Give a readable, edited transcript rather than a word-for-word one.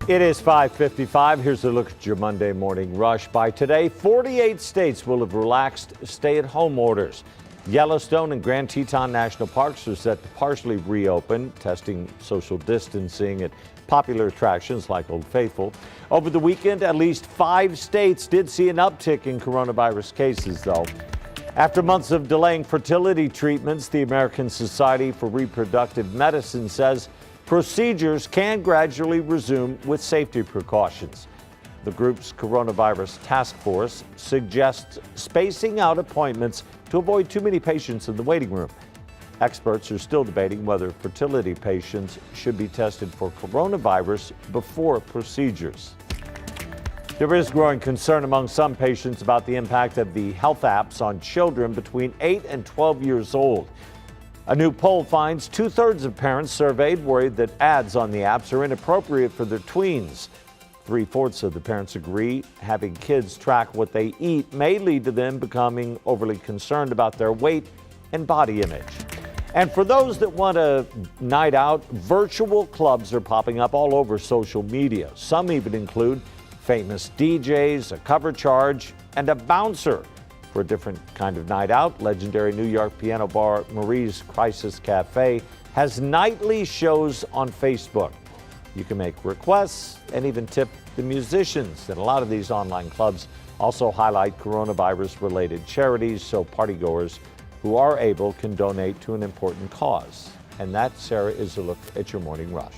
It is 5:55. Here's a look at your Monday morning rush. By today, 48 states will have relaxed stay-at-home orders. Yellowstone and Grand Teton National Parks are set to partially reopen, testing social distancing at popular attractions like Old Faithful. Over the weekend, at least 5 states did see an uptick in coronavirus cases, though. After months of delaying fertility treatments, the American Society for Reproductive Medicine says procedures can gradually resume with safety precautions. The group's coronavirus task force suggests spacing out appointments to avoid too many patients in the waiting room. Experts are still debating whether fertility patients should be tested for coronavirus before procedures. There is growing concern among some patients about the impact of the health apps on children between 8 and 12 years old. A new poll finds 2/3 of parents surveyed worried that ads on the apps are inappropriate for their tweens. 3/4 of the parents agree having kids track what they eat may lead to them becoming overly concerned about their weight and body image. And for those that want a night out, virtual clubs are popping up all over social media. Some even include famous DJs, a cover charge, and a bouncer. For a different kind of night out, legendary New York piano bar Marie's Crisis Cafe has nightly shows on Facebook. You can make requests and even tip the musicians. And a lot of these online clubs also highlight coronavirus-related charities, so partygoers who are able can donate to an important cause. And that, Sarah, is a look at your morning rush.